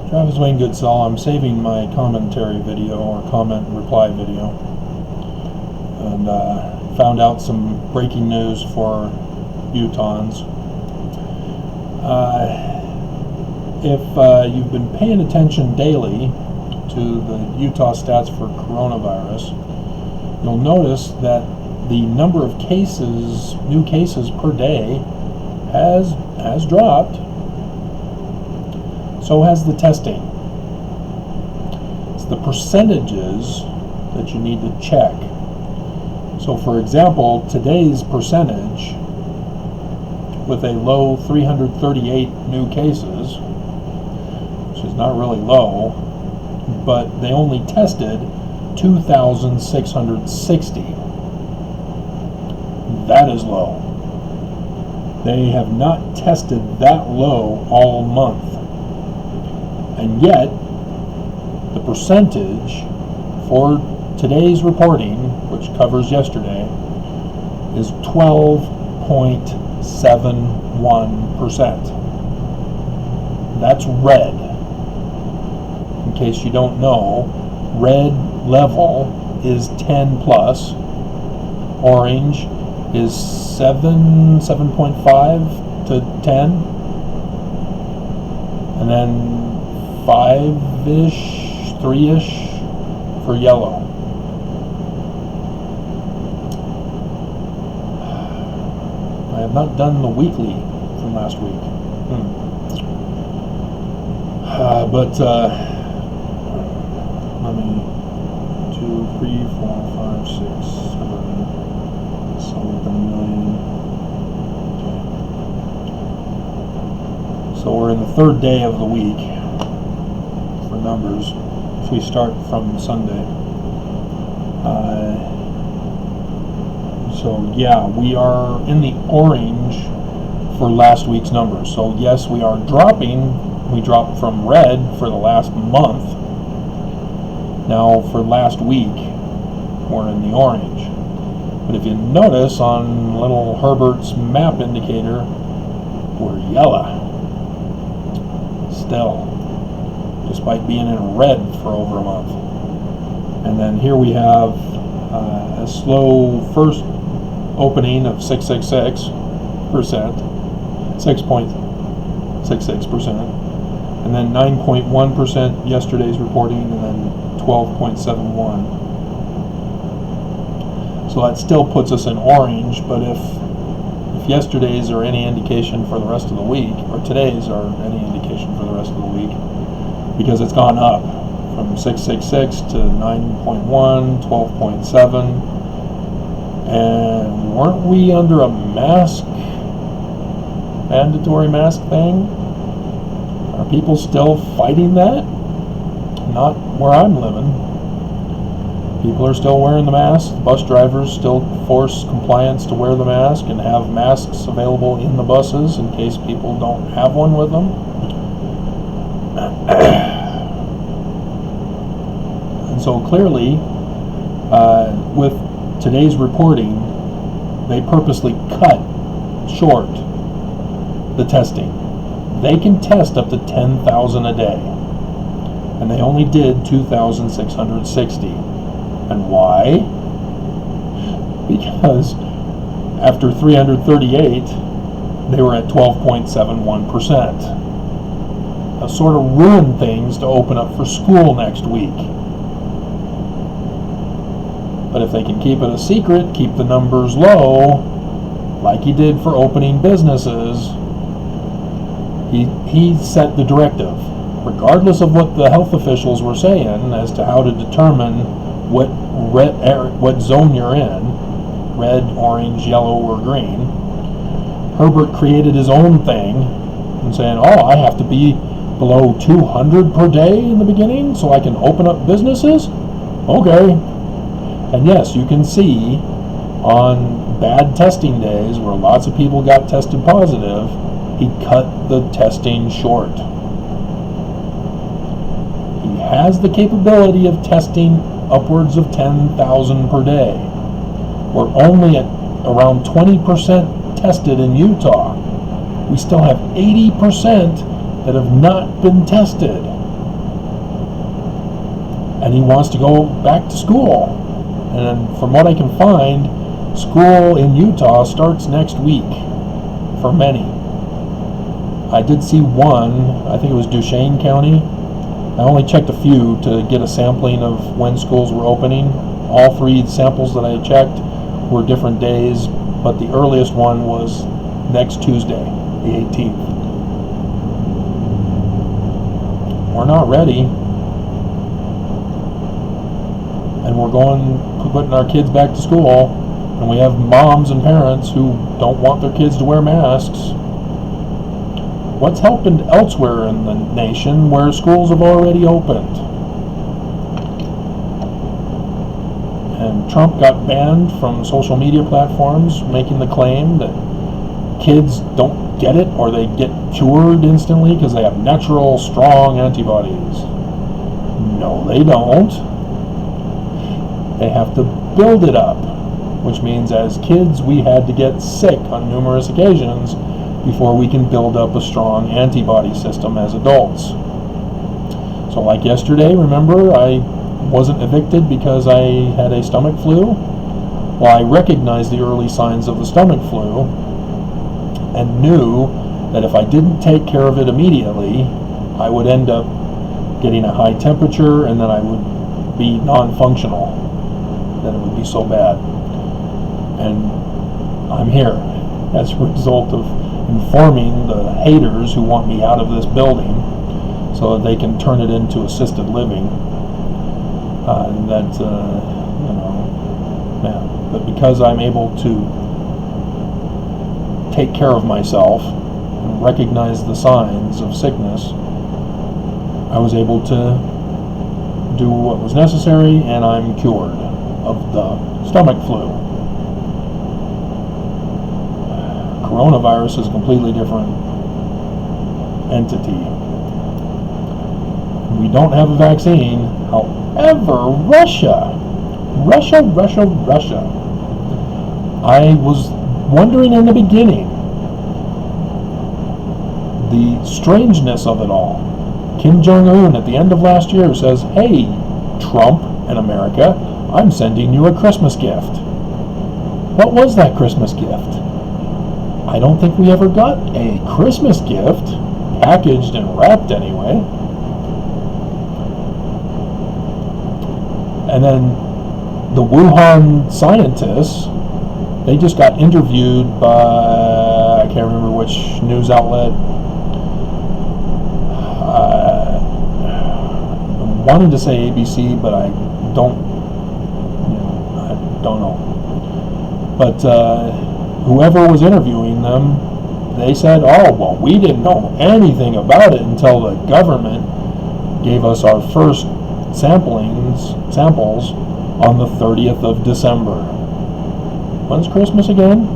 Travis Wayne Goodsell. I'm saving my commentary video or comment reply video, and found out some breaking news for Utahns. If you've been paying attention daily to the Utah stats for coronavirus, you'll notice that the number of cases, new cases per day, has dropped. So has the testing. It's the percentages that you need to check. So for example, today's percentage with a low 338 new cases, which is not really low, but they only tested 2,660. That is low. They have not tested that low all month. And yet, the percentage for today's reporting, which covers yesterday, is 12.71%. That's red. In case you don't know, red level is 10 plus, orange is 7.5 to 10, and then 5-ish, 3-ish for yellow. I have not done the weekly from last week. But let me 2, 3, 4, 5, 6, 7. So we've done a million. Okay. So we're in the third day of the week for numbers. If we start from Sunday. So yeah, we are in the orange for last week's numbers. So yes, we are dropping. We dropped from red for the last month. Now for last week, we're in the orange. But if you notice on little Herbert's map indicator, we're yellow still, despite being in red for over a month. And then here we have a slow first opening of 6.66%, 6.66%, and then 9.1% yesterday's reporting, and then 12.71%. So that still puts us in orange, but if yesterday's are any indication for the rest of the week, or today's are any indication for the rest of the week, because it's gone up from 6.66 to 9.1, 12.7, and weren't we under a mandatory mask thing? Are people still fighting that? Not where I'm living. People are still wearing the mask. Bus drivers still force compliance to wear the mask and have masks available in the buses in case people don't have one with them. And so clearly, with today's reporting, they purposely cut short the testing. They can test up to 10,000 a day, and they only did 2,660. And why? Because after 338, they were at 12.71%. That sort of ruined things to open up for school next week. But if they can keep it a secret, keep the numbers low, like he did for opening businesses, he set the directive, regardless of what the health officials were saying as to how to determine what zone you're in, red, orange, yellow, or green. Herbert created his own thing and saying, oh, I have to be below 200 per day in the beginning so I can open up businesses? Okay. And yes, you can see on bad testing days where lots of people got tested positive, he cut the testing short. He has the capability of testing upwards of 10,000 per day. We're only at around 20% tested in Utah. We still have 80% that have not been tested. and he wants to go back to school. And from what I can find, school in Utah starts next week for many. I did see one, I think it was Duchesne County. I only checked a few to get a sampling of when schools were opening. All 3 samples that I checked were different days, but the earliest one was next Tuesday, the 18th. We're not ready. And we're putting our kids back to school, and we have moms and parents who don't want their kids to wear masks. What's happened elsewhere in the nation where schools have already opened? And Trump got banned from social media platforms, making the claim that kids don't get it or they get cured instantly because they have natural, strong antibodies. No, they don't. They have to build it up, which means as kids we had to get sick on numerous occasions before we can build up a strong antibody system as adults. So like yesterday, remember, I wasn't evicted because I had a stomach flu? Well, I recognized the early signs of the stomach flu and knew that if I didn't take care of it immediately, I would end up getting a high temperature and then I would be non-functional. Then it would be so bad. And I'm here as a result of informing the haters who want me out of this building so that they can turn it into assisted living. But because I'm able to take care of myself and recognize the signs of sickness, I was able to do what was necessary, and I'm cured of the stomach flu. Coronavirus is a completely different entity. We don't have a vaccine. However, Russia. I was wondering in the beginning the strangeness of it all. Kim Jong-un at the end of last year says, "Hey, Trump and America, I'm sending you a Christmas gift." What was that Christmas gift? I don't think we ever got a Christmas gift, packaged and wrapped anyway. And then the Wuhan scientists, they just got interviewed by, I can't remember which news outlet. I wanted to say ABC, but I don't know. But whoever was interviewing them, they said, "Oh, well, we didn't know anything about it until the government gave us our first samples on the 30th of December. When's Christmas again?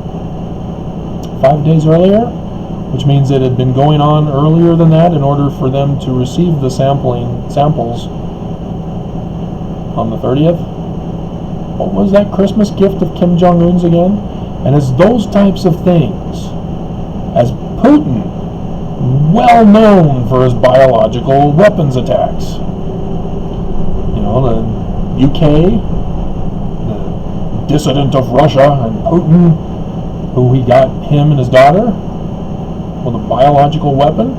5 days earlier? Which means it had been going on earlier than that in order for them to receive the samples on the 30th. What was that Christmas gift of Kim Jong-un's again? And it's those types of things, as Putin, well known for his biological weapons attacks. The UK, the dissident of Russia, and Putin, who he got him and his daughter with a biological weapon.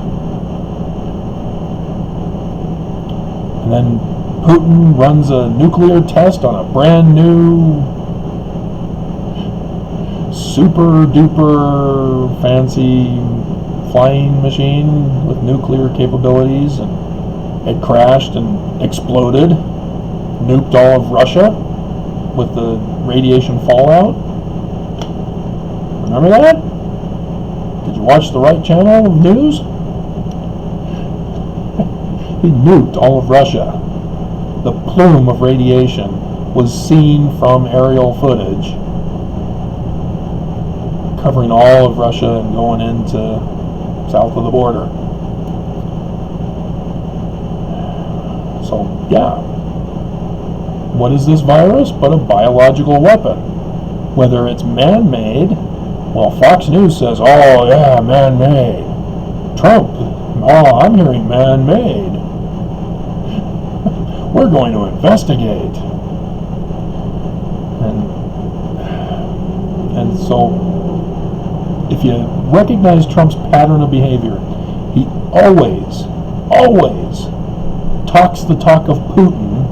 And then Putin runs a nuclear test on a brand new super duper fancy flying machine with nuclear capabilities, and it crashed and exploded, nuked all of Russia with the radiation fallout. Remember that? Did you watch the right channel of news? He nuked all of Russia. The plume of radiation was seen from aerial footage covering all of Russia and going into south of the border. So, yeah. What is this virus but a biological weapon? Whether it's man-made, well, Fox News says, "Oh, yeah, man-made." Trump, "Oh, I'm hearing man-made." We're going to investigate. And so, if you recognize Trump's pattern of behavior, he always talks the talk of Putin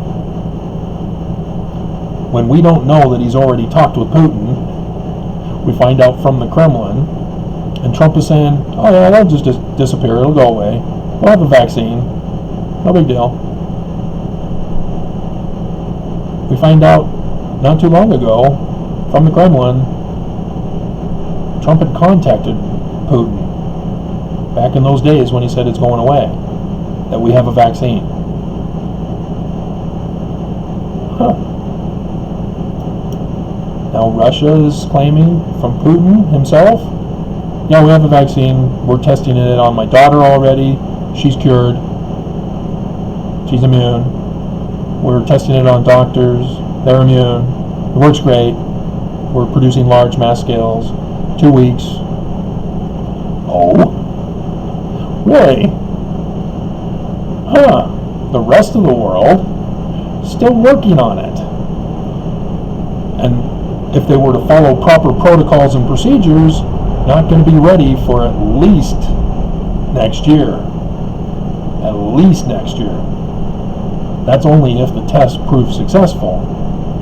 when we don't know that he's already talked with Putin. We find out from the Kremlin, and Trump is saying, oh yeah, that'll just disappear, it'll go away, we'll have a vaccine, no big deal. We find out not too long ago from the Kremlin, Trump had contacted Putin back in those days when he said it's going away, that we have a vaccine. Now Russia is claiming from Putin himself, yeah, we have a vaccine, we're testing it on my daughter already, she's cured, she's immune, we're testing it on doctors, they're immune, it works great, we're producing large mass scales, 2 weeks. Oh, really? The rest of the world still working on it. And if they were to follow proper protocols and procedures, not going to be ready for at least next year. At least next year. That's only if the tests prove successful,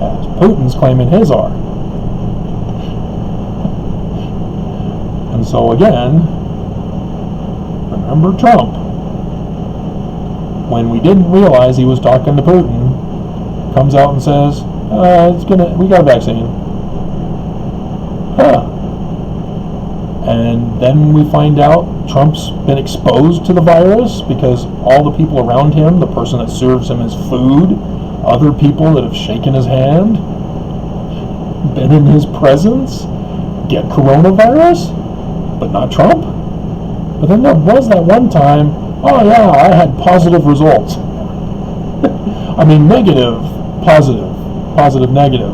as Putin's claiming his are. And so again, remember Trump. When we didn't realize he was talking to Putin, comes out and says, we got a vaccine. And then we find out Trump's been exposed to the virus because all the people around him, the person that serves him his food, other people that have shaken his hand, been in his presence, get coronavirus, but not Trump. But then there was that one time, oh yeah, I had positive results. I mean, negative, positive, negative.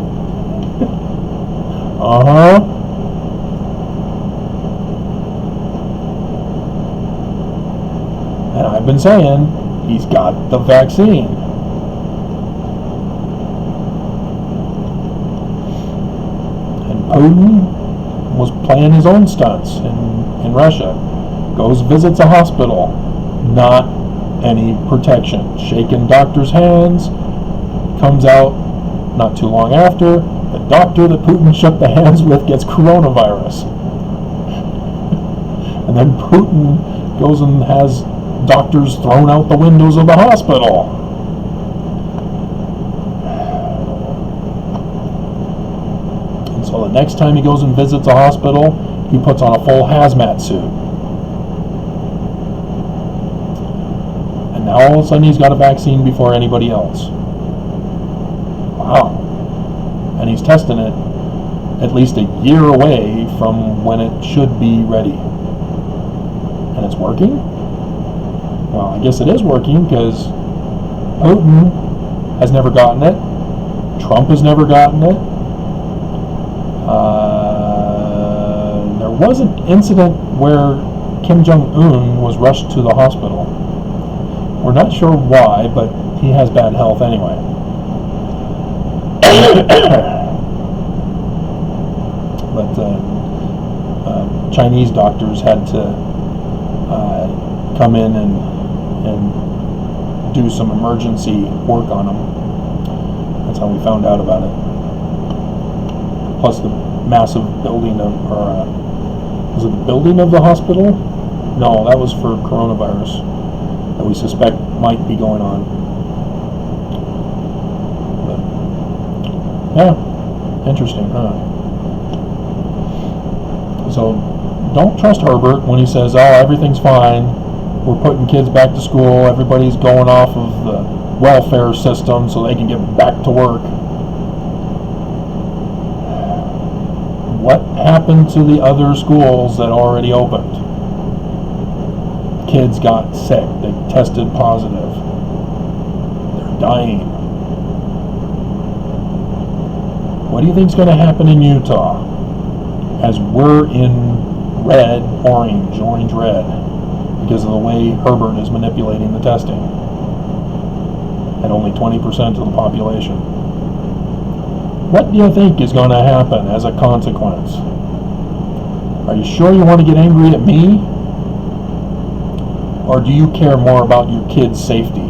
And I've been saying, he's got the vaccine. And Putin was playing his own stunts in Russia. Goes, visits a hospital, not any protection. Shaking doctors' hands, comes out not too long after, the doctor that Putin shook the hands with gets coronavirus. And then Putin goes and has doctors thrown out the windows of the hospital. And so the next time he goes and visits a hospital, he puts on a full hazmat suit. And now all of a sudden he's got a vaccine before anybody else. Wow. And he's testing it at least a year away from when it should be ready. And it's working? Well, I guess it is working because Putin has never gotten it. Trump has never gotten it. There was an incident where Kim Jong-un was rushed to the hospital. We're not sure why, but he has bad health anyway. But Chinese doctors had to come in and do some emergency work on him. That's how we found out about it. Plus the massive building of, was it the building of the hospital? No, that was for coronavirus that we suspect might be going on. But, yeah, interesting, huh? So don't trust Herbert when he says, oh, everything's fine. We're putting kids back to school. Everybody's going off of the welfare system so they can get back to work. What happened to the other schools that already opened? Kids got sick. They tested positive. They're dying. What do you think is going to happen in Utah as we're in red, orange, red? Because of the way Herbert is manipulating the testing. at only 20% of the population. What do you think is going to happen as a consequence? Are you sure you want to get angry at me? Or do you care more about your kids' safety?